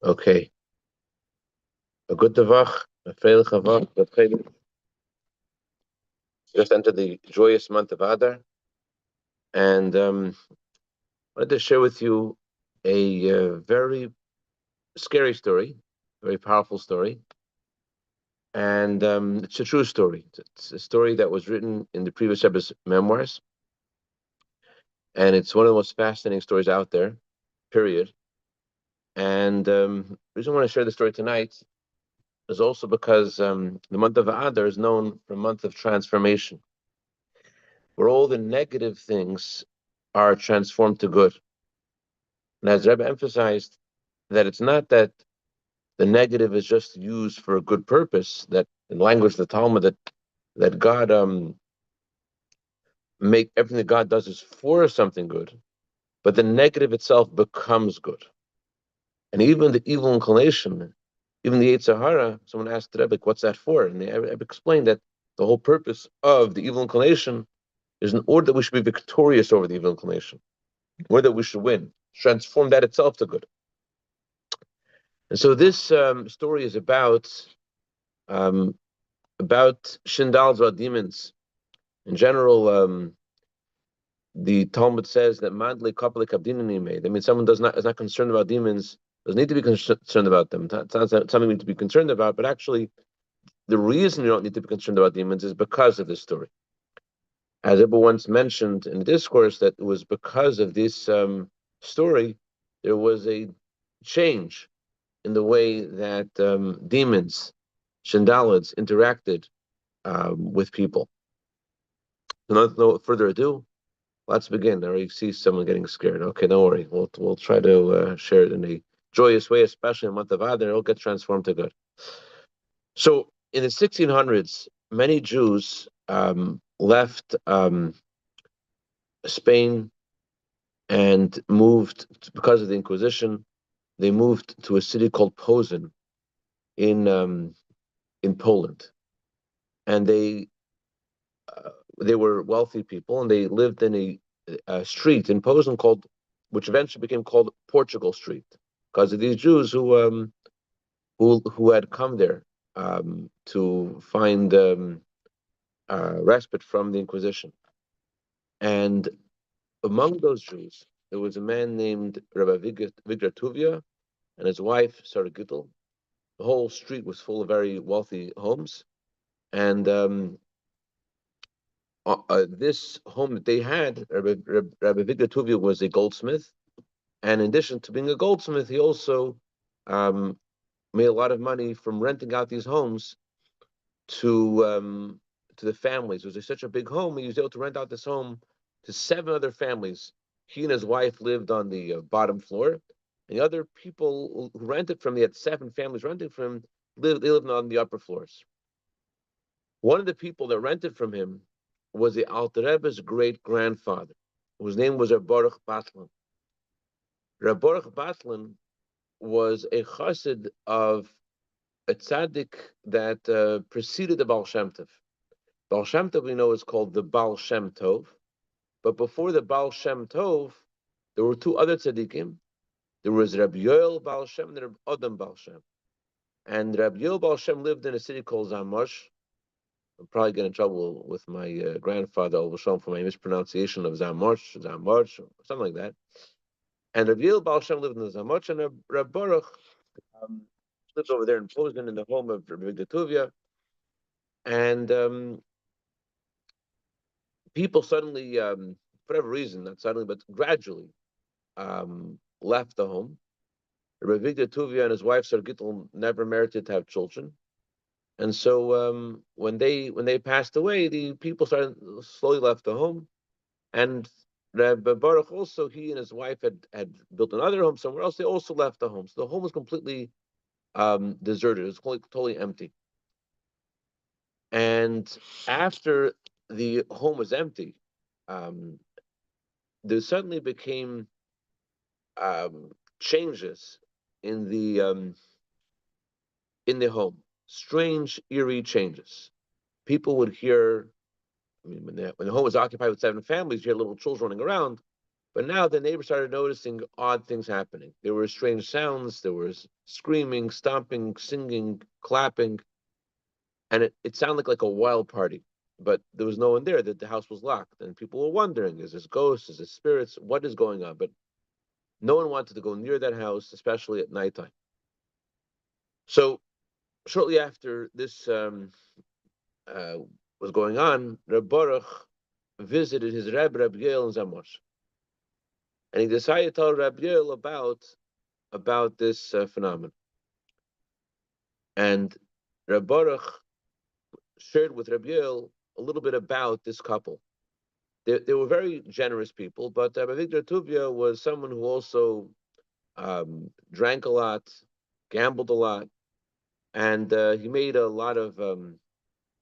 Okay. A good Tavach, a freilich Havach, that just entered the joyous month of Adar, and I wanted to share with you a very scary story, very powerful story, and it's a true story. It's a story that was written in the previous Rebbe's memoirs, and it's one of the most fascinating stories out there, period. And the reason I want to share the story tonight is also because the month of Adar is known for a month of transformation, where all the negative things are transformed to good. And as Rebbe emphasized, that it's not that the negative is just used for a good purpose, that in language of the Talmud, that God make everything that God does is for something good, but the negative itself becomes good. And even the evil inclination, even the Yetzer Hara, someone asked the Rebbe, what's that for? And the Rebbe explained that the whole purpose of the evil inclination is in order that we should be victorious over the evil inclination, in order that we should win, transform that itself to good. And so this story is um, about shindals, about demons. In general, the Talmud says that madli kapalik abdinani made. I mean, someone is not concerned about demons, doesn't need to be concerned about them. It's not something we need to be concerned about, but actually, the reason you don't need to be concerned about demons is because of this story. As Abba once mentioned in the discourse, that it was because of this story, there was a change in the way that demons, shandalids, interacted with people. So no further ado, let's begin. I already see someone getting scared. Okay, don't worry. We'll try to share it in a joyous way, especially in the month of Adar. It'll get transformed to good. So in the 1600s, many Jews left Spain and moved because of the Inquisition. They moved to a city called Posen in Poland, and they were wealthy people, and they lived in a street in Posen which eventually became called Portugal Street, because of these Jews who had come there to find respite from the Inquisition. And among those Jews, there was a man named Rabbi Vigratuvia and his wife Sarah Gittel. The whole street was full of very wealthy homes, and this home that they had, Rabbi Vigratuvia was a goldsmith, and in addition to being a goldsmith, he also um, made a lot of money from renting out these homes to the families. It was such a big home; he was able to rent out this home to seven other families. He and his wife lived on the bottom floor, and the other people who rented from him, he had seven families renting from him. They lived on the upper floors. One of the people that rented from him was the Alter Rebbe's great grandfather, whose name was Reb Baruch Batlan. Reb Baruch Batlan was a chassid of a tzaddik that preceded the Baal Shem Tov. Baal Shem Tov, we know, is called the Baal Shem Tov. But before the Baal Shem Tov, there were two other tzaddikim. There was Rabbi Yoel Baal Shem and Rabbi Adam Baal Shem. And Rabbi Yoel Baal Shem lived in a city called Zamosh. I'm probably getting in trouble with my grandfather, Al Shem, for my mispronunciation of Zamosh, something like that. And Rabbi Yoel Baal Shem lived in Zamosh, and Rabbi Baruch um, lives over there in Posen in the home of Rabbi Gatuvia. And people suddenly, for whatever reason, not suddenly, but gradually, left the home. Rabbi Tuvia and his wife Sargitl never merited to have children, and so when they passed away, the people started slowly left the home. And Rabbi Baruch also, he and his wife had built another home somewhere else. They also left the home, so the home was completely deserted. It was totally empty. And after the home was empty, um, there suddenly became um, changes in the home. Strange, eerie changes. People would hear. I mean, when the home was occupied with seven families, you hear little children running around. But now the neighbors started noticing odd things happening. There were strange sounds, there was screaming, stomping, singing, clapping, and it sounded like a wild party. But there was no one there, that the house was locked. And people were wondering, is this ghosts, is this spirits, what is going on? But no one wanted to go near that house, especially at nighttime. So shortly after this uh, was going on, Reb Baruch visited his Reb Yael in Zamosh. And he decided to tell Reb Yael about this phenomenon. And Reb Baruch shared with Reb Yael a little bit about this couple. They were very generous people, but Rabbi Victor Tuvia was someone who also drank a lot, gambled a lot, and he made a lot of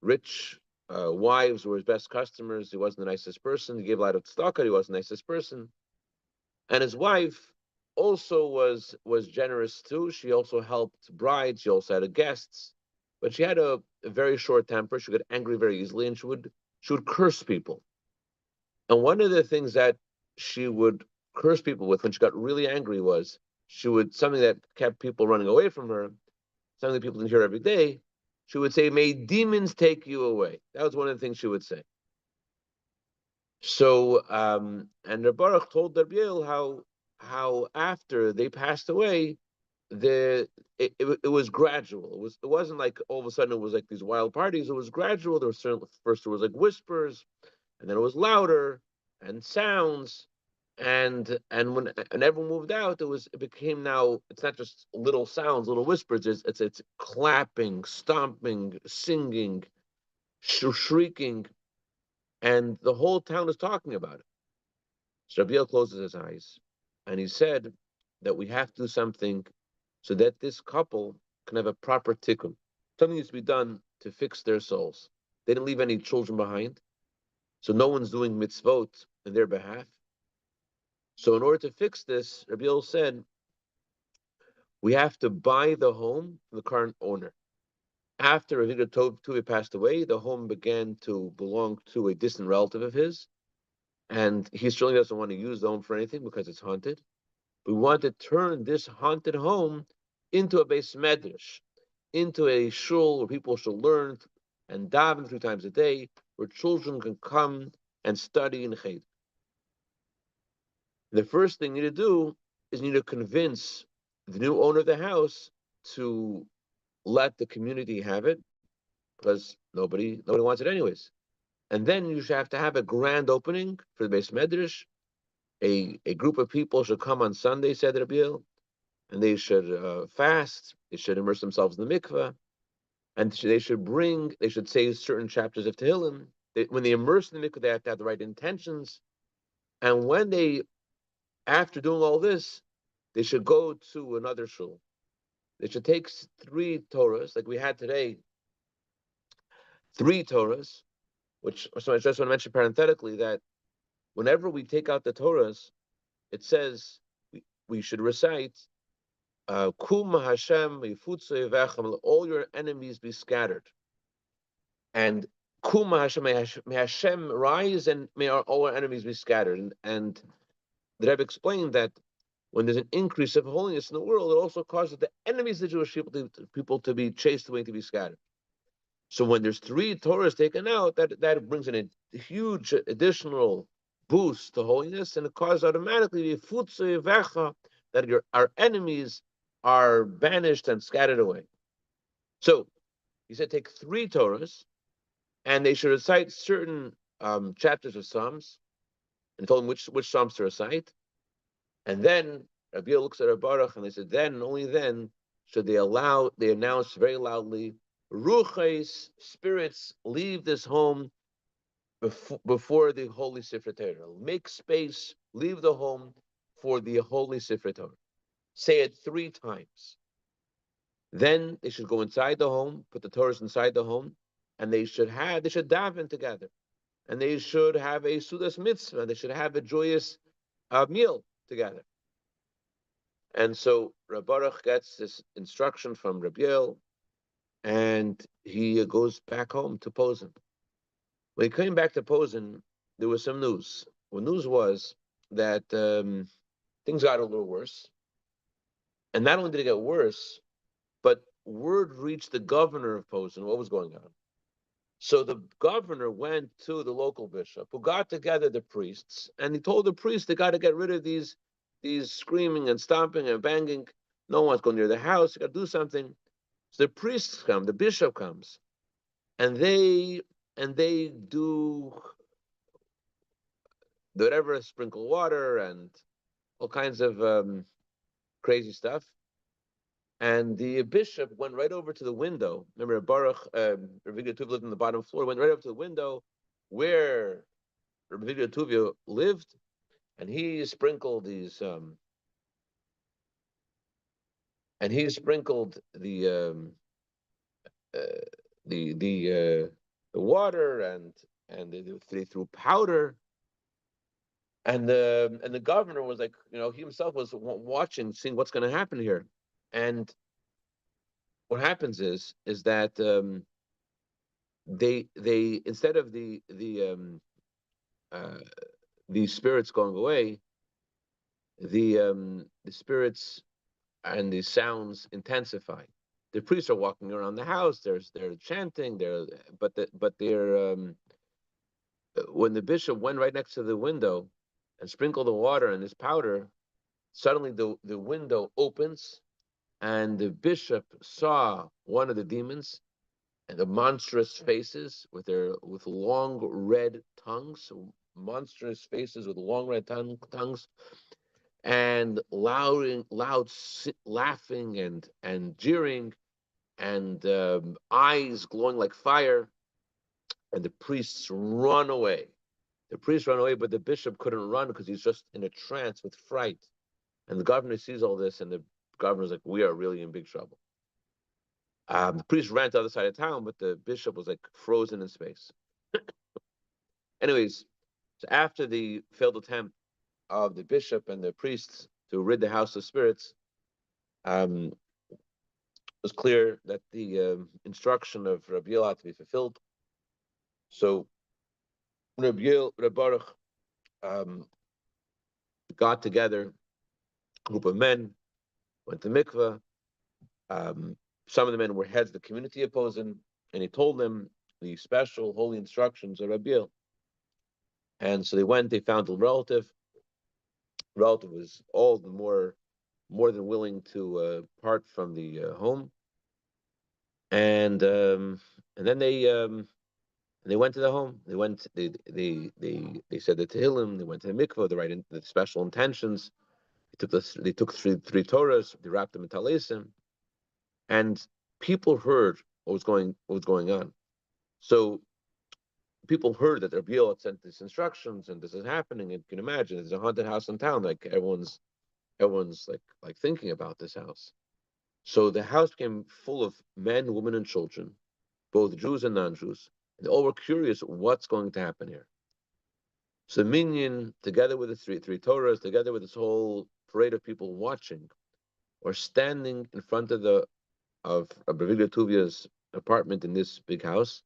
rich wives were his best customers. He wasn't the nicest person. He gave a lot of tzedakah. He wasn't the nicest person. And his wife also was generous too. She also helped brides. She also had guests, but she had a very short temper. She got angry very easily, and she would curse people. And one of the things that she would curse people with when she got really angry was she would something that kept people running away from her, something that people didn't hear every day. She would say, "May demons take you away." That was one of the things she would say. So, and Reb Baruch told Reb Yael how after they passed away, it was gradual. It wasn't like all of a sudden it was like these wild parties. It was gradual. There was certain first there was like whispers, and then it was louder and sounds, and when everyone moved out, it became now it's not just little sounds, little whispers. It's clapping, stomping, singing, shrieking, and the whole town is talking about it. So Rabbi closes his eyes, and he said that we have to do something so that this couple can have a proper tikkun. Something needs to be done to fix their souls. They didn't leave any children behind, so no one's doing mitzvot in their behalf. So in order to fix this, Rabbi said, we have to buy the home from the current owner. After Avigdor Tuvi passed away, the home began to belong to a distant relative of his, and he certainly doesn't want to use the home for anything because it's haunted. We want to turn this haunted home into a beis medrash, into a shul where people should learn and daven 3 times a day, where children can come and study in cheder. The first thing you need to do is you need to convince the new owner of the house to let the community have it, because nobody wants it anyways. And then you should have to have a grand opening for the beis medrash. A group of people should come on Sunday, said Rabbi Yael, and they should fast. They should immerse themselves in the mikveh, and they should say certain chapters of Tehillim. When they immerse in the mikveh, they have to have the right intentions. And after doing all this, they should go to another shul. They should take 3 Torahs, like we had today, 3 Torahs, so I just want to mention parenthetically that whenever we take out the Torahs, it says we should recite, Kum Hashem, all your enemies be scattered. And Kum Hashem, may Hashem rise, and may all our enemies be scattered. And the Rebbe explained that when there's an increase of holiness in the world, it also causes the enemies of the Jewish people to be chased away, to be scattered. So when there's 3 Torahs taken out, that brings in a huge additional boost to holiness, and it causes automatically that our enemies are banished and scattered away. So he said, take 3 Torahs, and they should recite certain chapters of Psalms, and told them which Psalms to recite. And then Rabbi Yael looks at Reb Baruch, and they said, then and only then should they announce very loudly, Ruches, spirits, leave this home before the Holy Sifrei Torah. Make space, leave the home for the Holy Sifrei Torah. Say it 3 times. Then they should go inside the home, put the Torahs inside the home, and they should daven together. And they should have a Sudas Mitzvah. They should have a joyous meal together. And so Reb Baruch gets this instruction from Reb Yael, and he goes back home to Posen. When he came back to Posen, there was some news. The news was that things got a little worse. And not only did it get worse, but word reached the governor of Posen what was going on. So the governor went to the local bishop, who got together the priests, and he told the priests they got to get rid of these screaming and stomping and banging. No one's going near the house. You got to do something. So the priests come, the bishop comes, and they do whatever, sprinkle water and all kinds of crazy stuff. And the bishop went right over to the window. Remember, Baruch, Rabbi Tuvia lived on the bottom floor. Went right over to the window where Rabbi Tuvia lived, and he sprinkled uh, the water, and they threw powder. And the governor was like, he himself was watching, seeing what's going to happen here. And what happens is that they instead of uh, the spirits going away, the spirits and the sounds intensify. The priests are walking around the house. They're chanting. They're when the bishop went right next to the window and sprinkled the water and this powder, suddenly the window opens, and the bishop saw one of the demons and the monstrous faces with long red tongues, monstrous faces with long red tongues, and loud laughing and jeering, and eyes glowing like fire. And the priests run away. The priests run away, but the bishop couldn't run because he's just in a trance with fright. And the governor sees all this, and the governor's like, "We are really in big trouble." The priest ran to the other side of town, but the bishop was like frozen in space. Anyways, so after the failed attempt of the bishop and the priests to rid the house of spirits, it was clear that the instruction of Rabbi Yel had to be fulfilled. So Rabbi Baruch um, got together a group of men, went to mikveh. Um, some of the men were heads of the community of Posen, and he told them the special holy instructions of Rabbi Yel. And so they went, they found a relative. Relative was all the more than willing to part from the home. And then they went to the home. They said the Tehillim. They went to the mikvah. They write the special intentions. They took three Torahs. They wrapped them in talesim, and people heard what was going on. So people heard that Rabbi Yel had sent these instructions, and this is happening. And you can imagine there's a haunted house in town. Like everyone's like thinking about this house. So the house became full of men, women, and children, both Jews and non-Jews. And they all were curious what's going to happen here. So the minyan, together with the three Torahs, together with this whole parade of people watching, or standing in front of Rabbi Tuvia's apartment in this big house,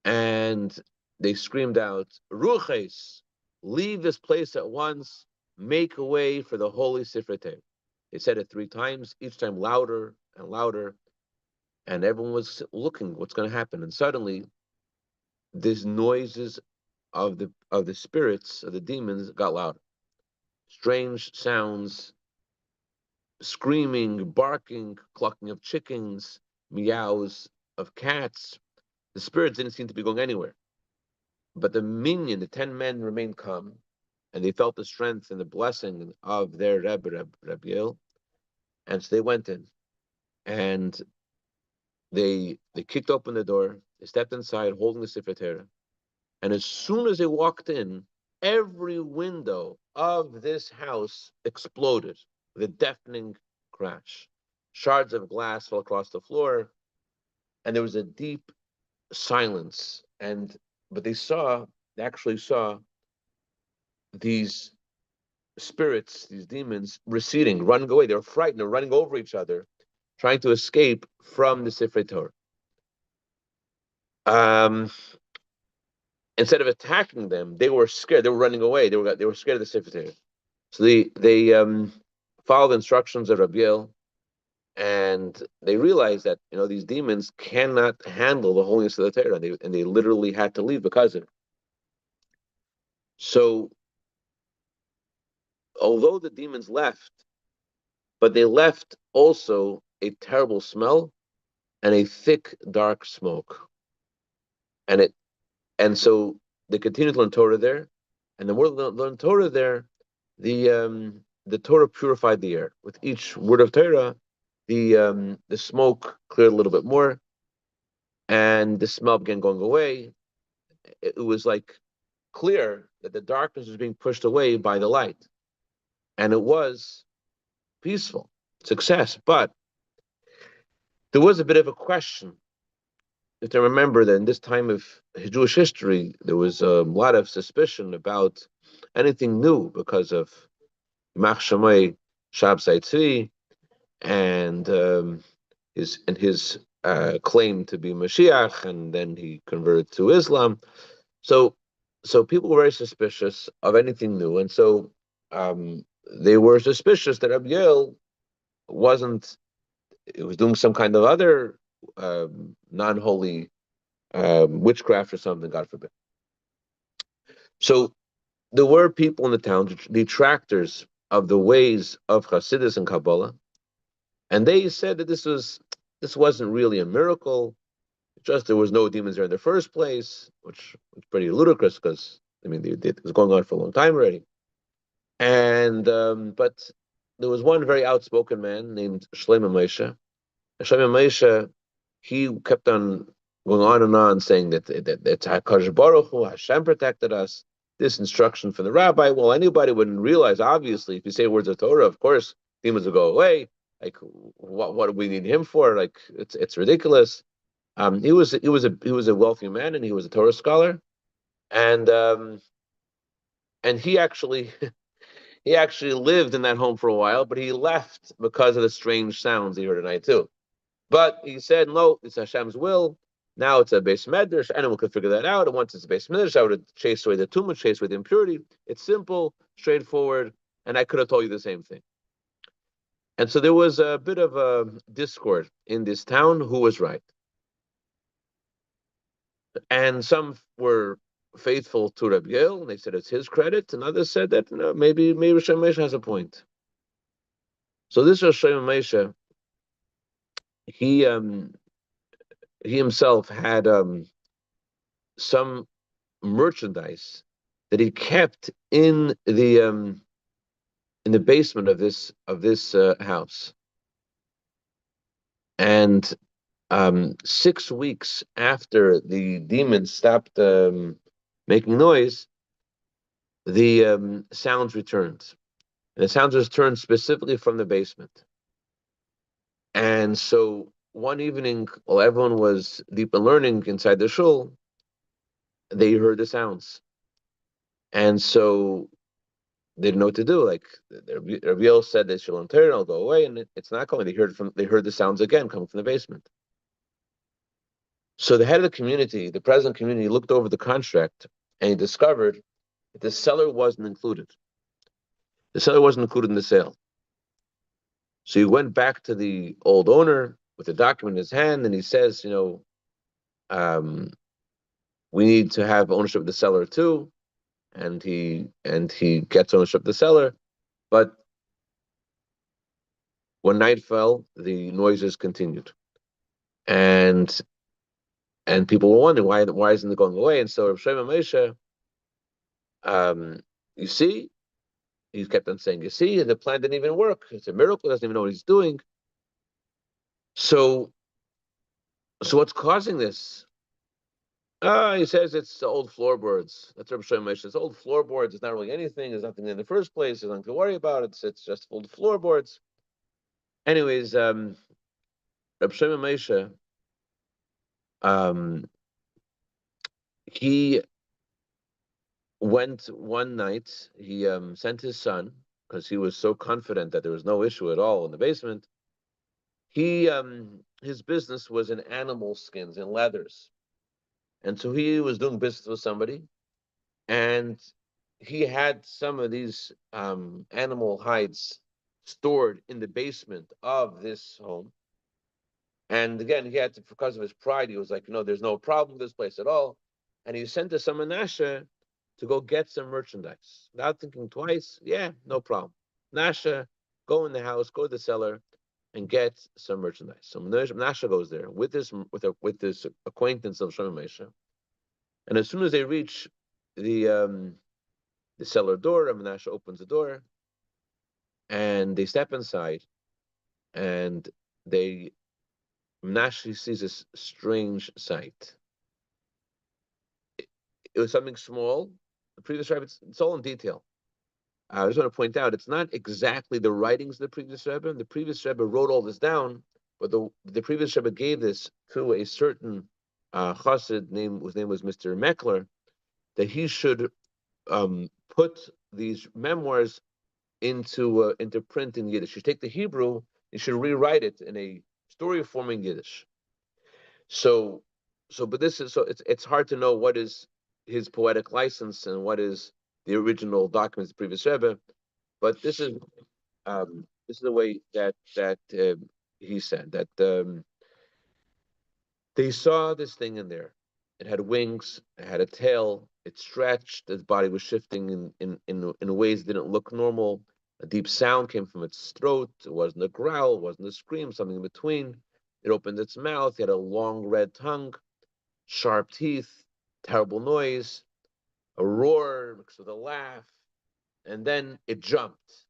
and they screamed out, "Ruches, leave this place at once, make a way for the holy Sifrei Torah." They said it 3 times, each time louder and louder, and everyone was looking what's going to happen. And suddenly, these noises of the spirits of the demons got louder. Strange sounds, screaming, barking, clucking of chickens, meows of cats. The spirits didn't seem to be going anywhere. But the minyan, the 10 men, remained calm, and they felt the strength and the blessing of their Rabbi Yel. And so they went in, and they kicked open the door. They stepped inside, holding the Sefer Torah. And as soon as they walked in, every window of this house exploded with a deafening crash. Shards of glass fell across the floor, and there was a deep silence. But they actually saw these spirits, these demons, receding, running away. They were frightened. They're running over each other, trying to escape from the Sefer Torah. Um, instead of attacking them, they were scared. They were running away. They were scared of the Sefer Torah. So they followed the instructions of Rabbi, and they realized that these demons cannot handle the holiness of the Torah, and they literally had to leave because of it. So although the demons left, but they left also a terrible smell and a thick, dark smoke. And it and so they continued to learn Torah there, and the more they learned Torah there, the Torah purified the air. With each word of Torah, the smoke cleared a little bit more, and the smell began going away. It was like clear that the darkness was being pushed away by the light, and it was peaceful success. But there was a bit of a question. You have to remember that in this time of Jewish history, there was a lot of suspicion about anything new because of Yimach Shammai Shabsai Tzvi and his claim to be Mashiach, and then he converted to Islam. So, so people were very suspicious of anything new, and so they were suspicious that Abiel wasn't. It was doing some kind of other non-holy witchcraft or something, God forbid. So there were people in the town, detractors of the ways of Hasidus and Kabbalah, and they said that this wasn't really a miracle. Just there was no demons there in the first place, which was pretty ludicrous because it was going on for a long time already. And but there was one very outspoken man named Shlomo Moshe. Shlomo Moshe, he kept on going on and on saying that HaKadosh Baruch Hu, Hashem protected us. This instruction from the rabbi. Well, anybody wouldn't realize. Obviously, if you say words of Torah, of course demons will go away. Like, what do we need him for? Like, it's ridiculous. He was a wealthy man, and he was a Torah scholar, and he actually he actually lived in that home for a while, but he left because of the strange sounds he heard at night too. But he said, no, it's Hashem's will. Now it's a base medrash. Anyone could figure that out. And once it's a base medrash, I would have chased away the tumah, chased away the impurity. It's simple, straightforward, and I could have told you the same thing. And so there was a bit of a discord in this town who was right. And some were faithful to Reb Yale, and they said it's his credit, and others said that maybe Shem Moshe has a point. So this Rosh Moshe, he himself had some merchandise that he kept in the basement of this house, and 6 weeks after the demons stopped making noise, the sounds returned. And the sounds returned specifically from the basement. And so one evening, while everyone was deep in learning inside the shul, they heard the sounds. And so they didn't know what to do. Like Rabbi said, they should learn Torah, I'll go away, and it's not going. They heard the sounds again coming from the basement. So the head of the community, the president community, looked over the contract, and he discovered that the seller wasn't included. The seller wasn't included in the sale. So he went back to the old owner with the document in his hand, and he says, we need to have ownership of the seller too. And he gets ownership of the seller. But when night fell, the noises continued. And people were wondering why isn't it going away? And so Rav Shlomo Moshe, you see, he kept on saying, you see, the plan didn't even work. It's a miracle, he doesn't even know what he's doing. So what's causing this? He says it's the old floorboards. That's Rabbi Shlomo Moshe. It's old floorboards. It's not really anything. There's nothing in the first place. There's nothing to worry about. It's just old floorboards. Anyways, Rabbi Shlomo Moshe, he went one night. He sent his son because he was so confident that there was no issue at all in the basement. His business was in animal skins and leathers. And so he was doing business with somebody, and he had some of these animal hides stored in the basement of this home. And again, he had to, because of his pride, he was like, there's no problem with this place at all. And he sent to some Menashe to go get some merchandise. Without thinking twice, yeah, no problem. Menashe, go in the house, go to the cellar, and get some merchandise. So Menashe goes there with this acquaintance of Shlomo Mesha. And as soon as they reach the um, the cellar door, and Menashe opens the door, and they step inside, and they Menashe sees this strange sight. It was something small. The previous Rebbe, it's all in detail. I just want to point out, it's not exactly the writings of the previous Rebbe. The previous Rebbe wrote all this down, but the previous Rebbe gave this to a certain chassid whose name was Mr. Meckler, that he should put these memoirs into print in Yiddish. You take the Hebrew, you should rewrite it in a story form in Yiddish. So, but this is, so it's hard to know what is his poetic license and what is the original documents of the previous Rebbe. But this is the way that he said that they saw this thing in there. It had wings, it had a tail, it stretched, its body was shifting in ways that didn't look normal. A deep sound came from its throat. It wasn't a growl, it wasn't a scream, something in between. It opened its mouth, it had a long red tongue, sharp teeth, terrible noise, a roar mixed with a laugh, and then it jumped.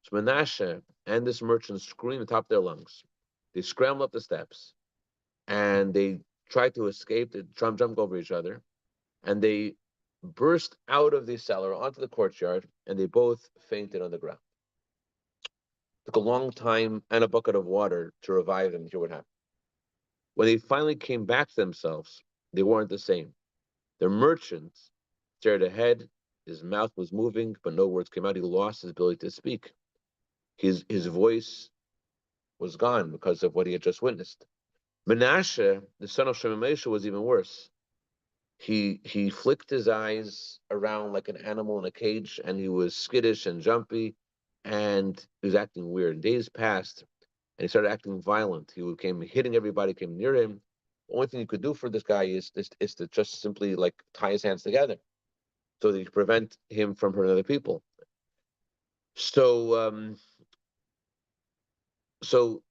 So Menashe and this merchant screamed at the top of their lungs. They scrambled up the steps and they tried to escape. They jumped over each other, and they burst out of the cellar onto the courtyard, and they both fainted on the ground. It took a long time and a bucket of water to revive them. Hear what happened. When they finally came back to themselves, they weren't the same. The merchant stared ahead. His mouth was moving, but no words came out. He lost his ability to speak. His voice was gone because of what he had just witnessed. Menashe, the son of Shemesha, was even worse. He flicked his eyes around like an animal in a cage, and he was skittish and jumpy, and he was acting weird. Days passed, and he started acting violent. He came hitting everybody, came near him. The only thing you could do for this guy is to just simply like tie his hands together so that you could prevent him from hurting other people. So so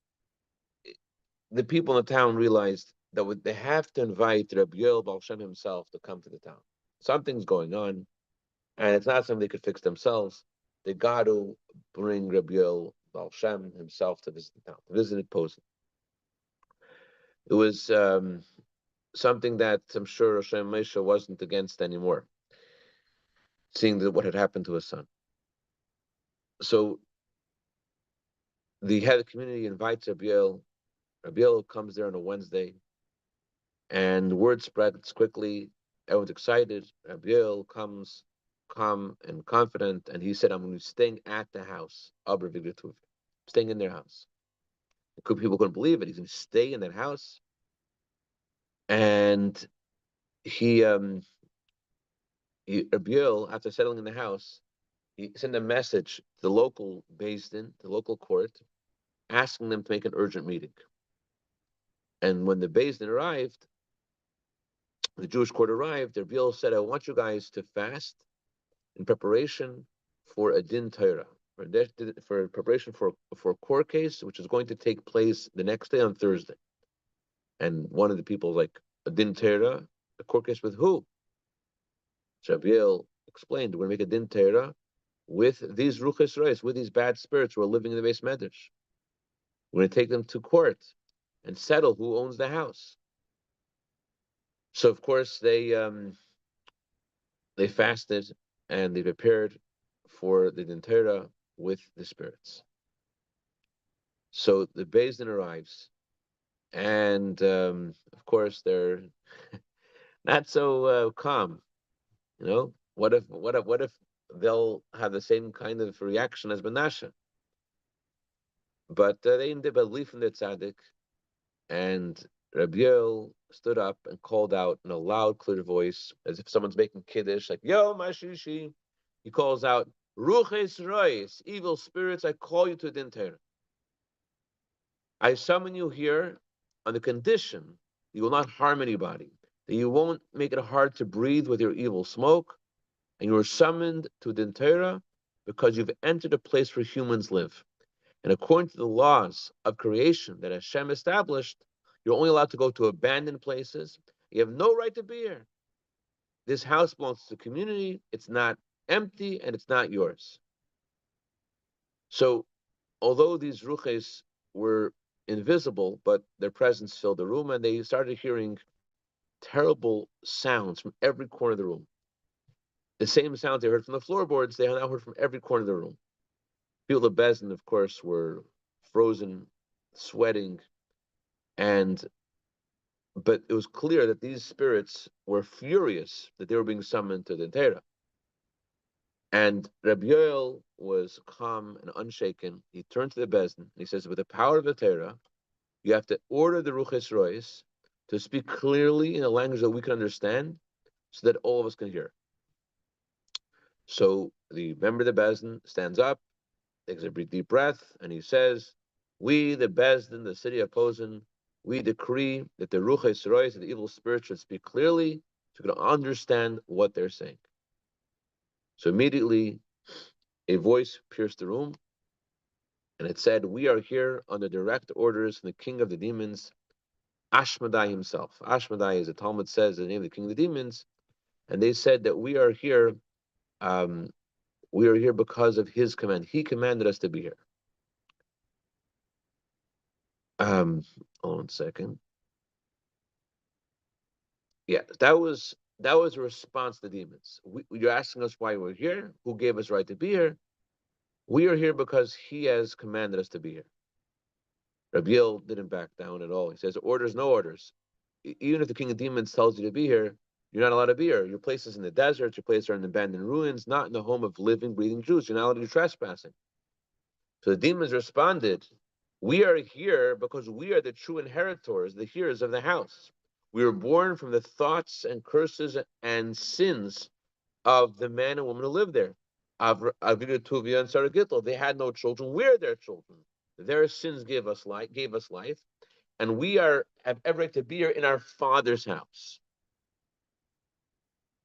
the people in the town realized that they have to invite Rabbi Yoel Baal Shem himself to come to the town. Something's going on, and it's not something they could fix themselves. They got to bring Rabbi Yoel Baal Shem himself to visit the town, to visit Posen. It was something that I'm sure Hashem Moshe wasn't against anymore, seeing that what had happened to his son. So the head of the community invites Rabbi Yoel. Rabbi Yoel comes there on a Wednesday, and word spreads quickly. Everyone's excited. Rabbi Yoel comes calm and confident, and he said, "I'm going to be staying at the house of Rabbi Tuv, staying in their house." People couldn't believe it. He's going to stay in that house, and he, Rabbi Yoel, after settling in the house, he sent a message to the local Beis Din, the local court, asking them to make an urgent meeting. And when the Beis Din arrived, the Jewish court arrived, Rabbi Yoel said, "I want you guys to fast in preparation for a din Torah, for preparation for a court case, which is going to take place the next day on Thursday." And one of the people was like, "A din Torah, a court case with who?" So Rabbi Yoel explained, "We're going to make a din Torah with these ruches reis, with these bad spirits who are living in the Beis Medrash. We're going to take them to court and settle who owns the house." So of course they fasted and they prepared for the din Torah with the spirits. So the Beis Din arrives, and of course they're not so calm. What if they'll have the same kind of reaction as Menashe? But they believe in the tzaddik, and Rabbi Yel stood up and called out in a loud, clear voice, as if someone's making kiddush, like, Yo, Mashishi. He calls out, Ruches Rois, evil spirits, I call you to Din Torah. I summon you here on the condition you will not harm anybody, that you won't make it hard to breathe with your evil smoke, and you are summoned to Din Torah because you've entered a place where humans live. And according to the laws of creation that Hashem established, you're only allowed to go to abandoned places. You have no right to be here. This house belongs to the community. It's not empty and it's not yours. So, although these ruches were invisible, but their presence filled the room, and they started hearing terrible sounds from every corner of the room. The same sounds they heard from the floorboards, they now heard from every corner of the room. People of Bezdin, of course, were frozen, sweating, and but it was clear that these spirits were furious that they were being summoned to the Torah. And Rabbi Yoel was calm and unshaken. He turned to the Bezdin and he says, with the power of the Torah, you have to order the Ruches Rois to speak clearly in a language that we can understand so that all of us can hear. So the member of the Bezdin stands up, takes a deep breath, and he says, we, the Bezdin, the city of Posen, we decree that the Ruches Rois, the evil spirits, should speak clearly so you can understand what they're saying. So immediately a voice pierced the room, and it said, we are here under direct orders from the king of the demons, Ashmedai himself. Ashmedai, as the Talmud says, the name of the king of the demons, and they said that um, we are here because of his command. He commanded us to be here. Um, hold on a second. Yeah, that was a response to the demons. You're asking us why we're here. Who gave us right to be here? We are here because he has commanded us to be here. Rabbi Yel didn't back down at all. He says, orders, no orders. Even if the king of demons tells you to be here, you're not allowed to be here. Your place is in the desert. Your place are in abandoned ruins, not in the home of living, breathing Jews. You're not allowed to do trespassing. So the demons responded, we are here because we are the true inheritors, the heirs of the house. We were born from the thoughts and curses and sins of the man and woman who lived there. Avinu Tuvia and Sarah Gittel, they had no children. We're their children. Their sins gave us life, and we have every right to be here in our father's house.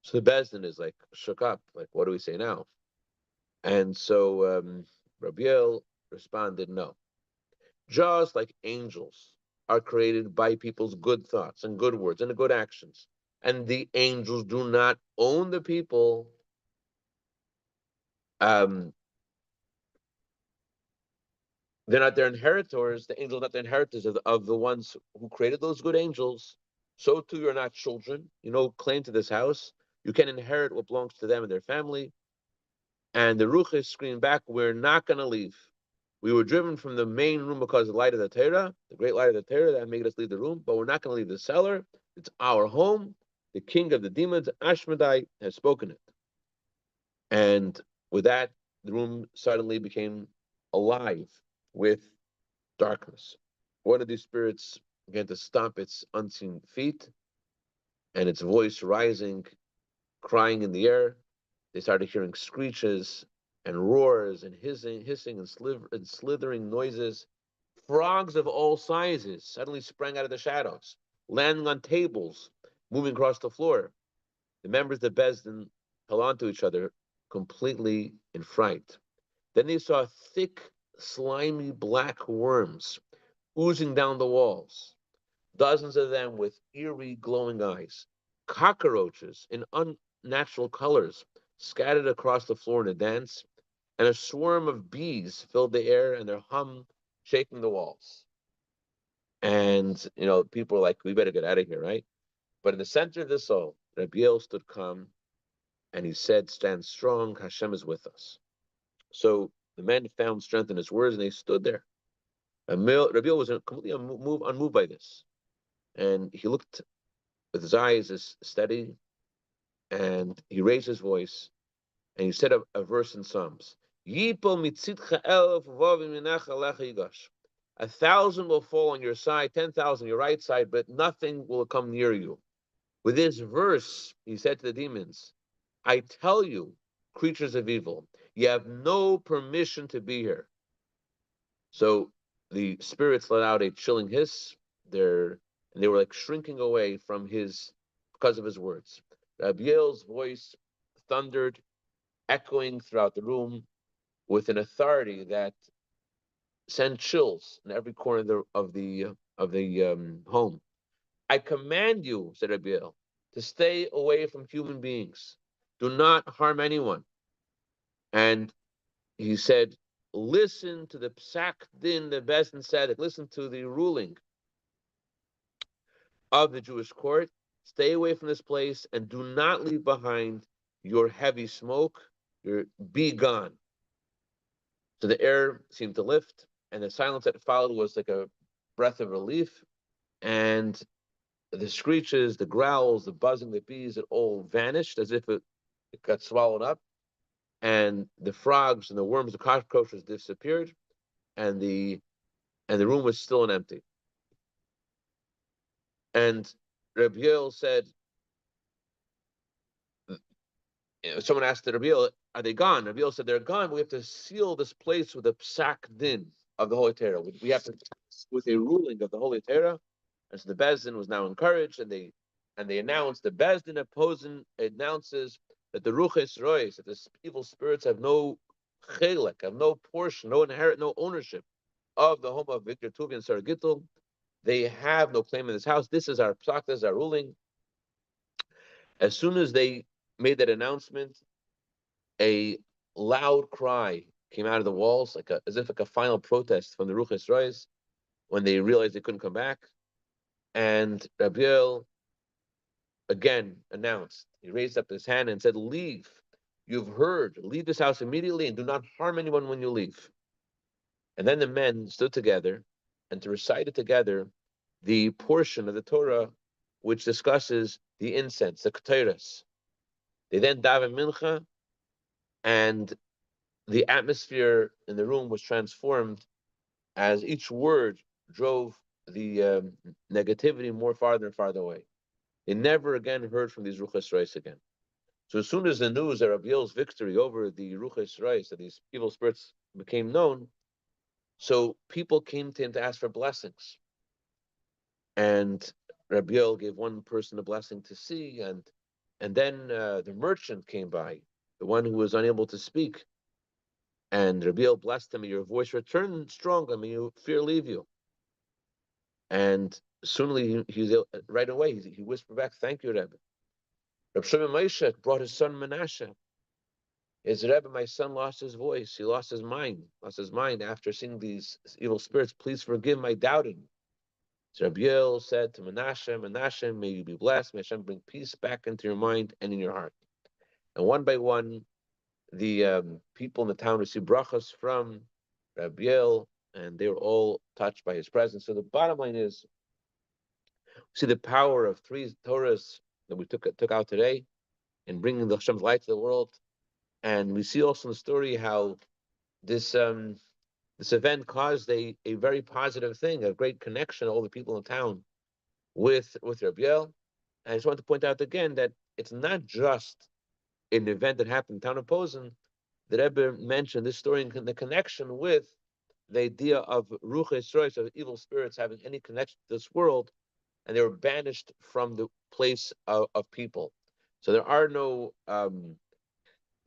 So the Bezdin is like shook up, like, what do we say now? And so Rabbi Yel responded, no. Just like angels are created by people's good thoughts and good words and good actions, and the angels do not own the people, um, they're not their inheritors. The angels are not the inheritors of the ones who created those good angels. So too, you're not children. You know, claim to this house. You can inherit what belongs to them and their family. And the Ruches screamed back, we're not going to leave. We were driven from the main room because of the light of the Torah, the great light of the Torah that made us leave the room, but we're not going to leave the cellar. It's our home. The king of the demons, Ashmedai, has spoken it. And with that, the room suddenly became alive with darkness. One of these spirits began to stomp its unseen feet, and its voice rising, crying in the air. They started hearing screeches and roars and hissing and slithering noises. Frogs of all sizes suddenly sprang out of the shadows, landing on tables, moving across the floor. The members of Bezdin held on to each other, completely in fright. Then they saw thick, slimy black worms oozing down the walls, dozens of them with eerie, glowing eyes, cockroaches in unnatural colors scattered across the floor in a dance, and a swarm of bees filled the air and their hum shaking the walls. And, people are like, we better get out of here, right? But in the center of this all, Rabbi Yel stood calm and he said, stand strong, Hashem is with us. So the men found strength in his words and they stood there. And Rabbi Yel was completely unmoved by this. And he looked with his eyes as steady, and he raised his voice and he said a verse in Psalms. Yipol mitzitcha elf vavim alecha yigash. 1,000 will fall on your side, 10,000 on your right side, but nothing will come near you. With this verse, he said to the demons, I tell you, creatures of evil, you have no permission to be here. So the spirits let out a chilling hiss. And they were like shrinking away from his because of his words. Rabiel's voice thundered, echoing throughout the room with an authority that sent chills in every corner of the home. I command you, said Rabiel, to stay away from human beings. Do not harm anyone. And he said, listen to the psak din, the best and tzedek. Listen to the ruling of the Jewish court. Stay away from this place and do not leave behind your heavy smoke. Be gone. So the air seemed to lift, and the silence that followed was like a breath of relief. And the screeches, the growls, the buzzing, the bees, it all vanished as if it got swallowed up. And the frogs and the worms, the cockroaches disappeared, and the room was still and empty. And Rabbi Yoel said, someone asked Rabbi Yoel, are they gone? Rabbi Yoel said, they're gone, but we have to seal this place with a psak din of the Holy Torah. We have to, with a ruling of the Holy Torah. And so the Bezdin was now encouraged, and they announced, the Bezdin opposing announces that the Ruches Rois, that the evil spirits have no chelek, have no portion, no inherit, no ownership of the home of Victor Tuvi and Sarah Gittel. They have no claim in this house. This is our psak, this is our ruling. As soon as they made that announcement, a loud cry came out of the walls, as if like a final protest from the Ruches Rois when they realized they couldn't come back. And Rabbi Yoel again announced, he raised up his hand and said, leave. You've heard, leave this house immediately and do not harm anyone when you leave. And then the men stood together and to recite it together the portion of the Torah which discusses the incense, the ketores. They then daven mincha, and the atmosphere in the room was transformed as each word drove the negativity more farther and farther away. They never again heard from these Ruches Reis again. So as soon as the news of Rabbi Yoel's victory over the Ruches Reis, that these evil spirits became known, so people came to him to ask for blessings. And Rabbi Yoel gave one person a blessing to see, and then the merchant came by, the one who was unable to speak, and Rabbi Yoel blessed him. Your voice returned strong. I mean, your fear leave you. And soonly right away he whispered back, "Thank you, Rebbe." Rabbi Shimon Moshe brought his son Menashe. His Rebbe, my son, lost his voice. He lost his mind after seeing these evil spirits. Please forgive my doubting. So Rabbi Yoel said to Menashe, Menashe, may you be blessed. May Hashem bring peace back into your mind and in your heart. And one by one, the people in the town received brachas from Rabbi Yoel, and they were all touched by his presence. So the bottom line is, we see the power of three Torahs that we took out today in bringing the Hashem's light to the world. And we see also in the story how this event caused a very positive thing, a great connection of all the people in town with Rabbi Yoel. And I just want to point out again that it's not just an event that happened in the town of Posen. The Rebbe mentioned this story in the connection with the idea of Ruches Rois, of evil spirits having any connection to this world, and they were banished from the place of people. So there are no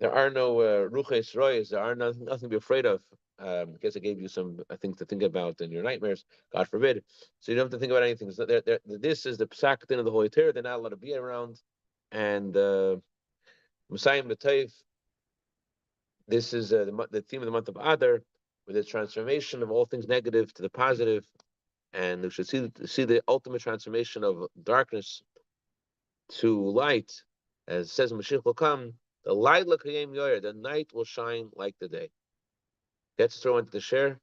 Ruches Rois, there are nothing to be afraid of. I guess I gave you some things to think about in your nightmares, God forbid. So you don't have to think about anything. So this is the psak din of the Holy Torah. They're not allowed to be around. And Messiah B'Tayv, this is the theme of the month of Adar, with the transformation of all things negative to the positive. And we should see the ultimate transformation of darkness to light. As it says, Mashiach will come, the light l'kayim yoyer, the night will shine like the day. Let's throw into the share.